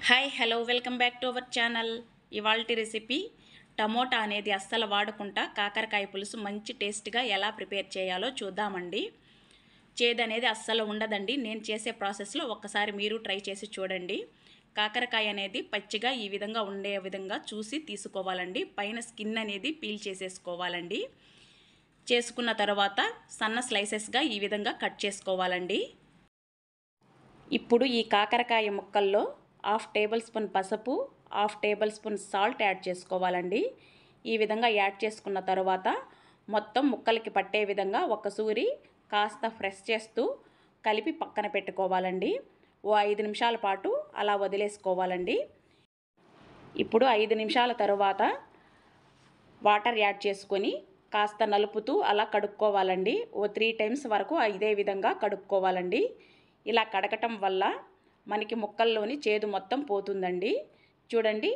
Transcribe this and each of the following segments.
Hi hello welcome back to our channel. ఇవాల్టి recipe tomato అనేది అస్సలు వాడకుండా కాకరకాయ పులుసు మంచి టేస్ట్గా ఎలా ప్రిపేర్ చేయాలో చూద్దామండి. చేదు అనేది అస్సలు ఉండదండి. నేను చేసే ప్రాసెస్లో ఒక్కసారి మీరు ట్రై చేసి చూడండి. కాకరకాయ అనేది పచ్చిగా ఈ విధంగా ఉండే విధంగా చూసి తీసుకోవాలండి. పైన స్కిన్ అనేది పీల్ చేసేసుకోవాలండి. చేసుకున్న తర్వాత సన్న స్లైసెస్గా ఈ విధంగా కట్ చేసుకోవాలండి. ఇప్పుడు ఈ కాకరకాయ ముక్కల్లో 1/2 టేబుల్ స్పూన్ పసుపు, 1/2 టేబుల్ స్పూన్ సాల్ట్ యాడ్ చేసుకోవాలండి. ఈ విధంగా యాడ్ చేసుకున్న తర్వాత మొత్తం ముక్కలకి పట్టే విధంగా ఒకసారి కాస్త ఫ్రెష్ చేస్తూ కలిపి పక్కన పెట్టుకోవాలండి. ఓ 5 నిమిషాల పాటు అలా వదిలేసుకోవాలండి. ఇప్పుడు 5 నిమిషాల తర్వాత వాటర్ యాడ్ చేసుకొని కాస్త నలుపుతూ అలా కడుక్కోవాలండి. ఓ 3 టైమ్స్ వరకు ఇదే విధంగా కడుక్కోవాలండి. ఇలా కడగటం వల్ల మనకి ముక్కల్లోని చేదు మొత్తం పోతుందండి. చూడండి,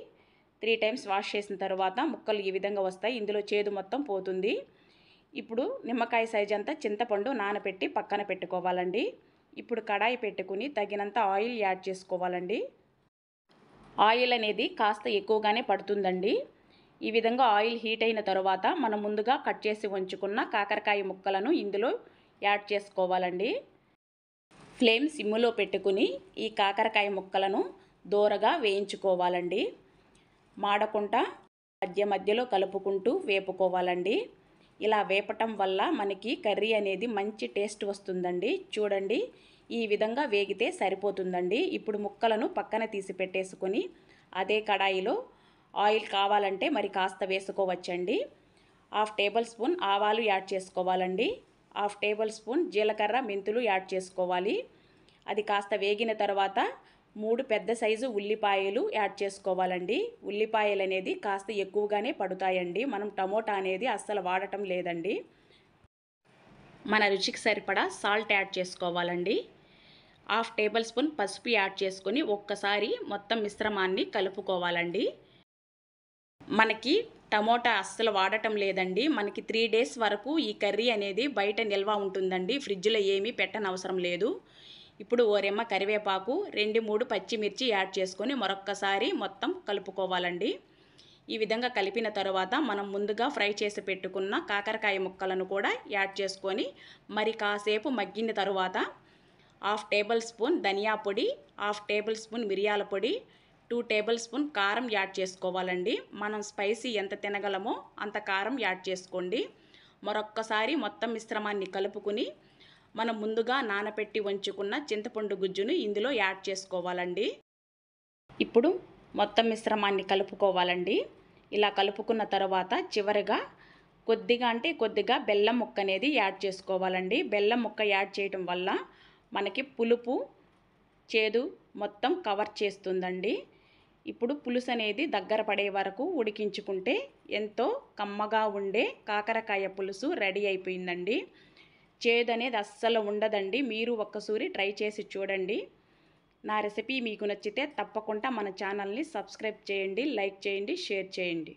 3 టైమ్స్ వాష్ చేసిన తర్వాత ముక్కలు ఈ విధంగా వస్తాయి. ఇందులో చేదు మొత్తం పోతుంది. ఇప్పుడు నిమ్మకాయ సైజ్ అంతా చింతపండు నానబెట్టి పక్కన పెట్టుకోవాలండి. ఇప్పుడు కడాయి పెట్టుకుని తగినంత ఆయిల్ యాడ్ చేసుకోవాలండి. ఆయిల్ అనేది కాస్త ఎక్కువగానే పడుతుందండి. ఈ విధంగా ఆయిల్ హీట్ అయిన తర్వాత మనం ముందుగా కట్ చేసి ఉంచుకున్న కాకరకాయ ముక్కలను ఇందులో యాడ్ చేసుకోవాలండి. ఫ్లేమ్ సిమ్ములో పెట్టుకుని ఈ కాకరకాయ ముక్కలను దోరగా వేయించుకోవాలండి. మాడకుండా మధ్య మధ్యలో కలుపుకుంటూ వేపుకోవాలండి. ఇలా వేపటం వల్ల మనకి కర్రీ అనేది మంచి టేస్ట్ వస్తుందండి. చూడండి, ఈ విధంగా వేగితే సరిపోతుందండి. ఇప్పుడు ముక్కలను పక్కన తీసి పెట్టేసుకొని అదే కడాయిలో ఆయిల్ కావాలంటే మరి కాస్త వేసుకోవచ్చండి. 1/2 టేబుల్ స్పూన్ ఆవాలు యాడ్ చేసుకోవాలండి. 1/2 టేబుల్ స్పూన్ జీలకర్ర మెంతులు యాడ్ చేసుకోవాలి. అది కాస్త వేగిన తర్వాత 3 పెద్ద సైజు ఉల్లిపాయలు యాడ్ చేసుకోవాలండి. ఉల్లిపాయలు అనేది కాస్త ఎక్కువగానే పడుతాయండి. మనం టమోటా అనేది అస్సలు వాడటం లేదండి. మన రుచికి సరిపడా సాల్ట్ యాడ్ చేసుకోవాలండి. 1/2 టేబుల్ స్పూన్ పసుపు యాడ్ చేసుకొని ఒక్కసారి మొత్తం మిశ్రమాన్ని కలుపుకోవాలండి. మనకి టమోటా అస్సలు వాడటం లేదండి. మనకి 3 డేస్ వరకు ఈ కర్రీ అనేది బయట నిల్వ ఉంటుందండి. ఫ్రిడ్జ్లో ఏమీ పెట్టనవసరం లేదు. ఇప్పుడు ఓ రెమ్మ కరివేపాకు, 2-3 పచ్చిమిర్చి యాడ్ చేసుకొని మరొక్కసారి మొత్తం కలుపుకోవాలండి. ఈ విధంగా కలిపిన తర్వాత మనం ముందుగా ఫ్రై చేసి పెట్టుకున్న కాకరకాయ ముక్కలను కూడా యాడ్ చేసుకొని మరి కాసేపు మగ్గిన తర్వాత 1/2 టేబుల్ స్పూన్ ధనియా పొడి, 1/2 టేబుల్ స్పూన్ మిరియాల పొడి, 2 టేబుల్ స్పూన్ కారం యాడ్ చేసుకోవాలండి. మనం స్పైసీ ఎంత తినగలమో అంత కారం యాడ్ చేసుకోండి. మరొక్కసారి మొత్తం మిశ్రమాన్ని కలుపుకుని మనం ముందుగా నానబెట్టి ఉంచుకున్న చింతపండు గుజ్జును ఇందులో యాడ్ చేసుకోవాలండి. ఇప్పుడు మొత్తం మిశ్రమాన్ని కలుపుకోవాలండి. ఇలా కలుపుకున్న తర్వాత చివరిగా కొద్దిగా బెల్లం ముక్క అనేది యాడ్ చేసుకోవాలండి. బెల్లం ముక్క యాడ్ చేయటం వల్ల మనకి పులుపు, చేదు మొత్తం కవర్ చేస్తుందండి. ఇప్పుడు పులుసు అనేది దగ్గర పడే వరకు ఉడికించుకుంటే ఎంతో కమ్మగా ఉండే కాకరకాయ పులుసు రెడీ అయిపోయిందండి. చేదు అనేది అస్సలు ఉండదండి. మీరు ఒక్కసారి ట్రై చేసి చూడండి. నా రెసిపీ మీకు నచ్చితే తప్పకుండా మన ఛానల్ని సబ్స్క్రైబ్ చేయండి, లైక్ చేయండి, షేర్ చేయండి.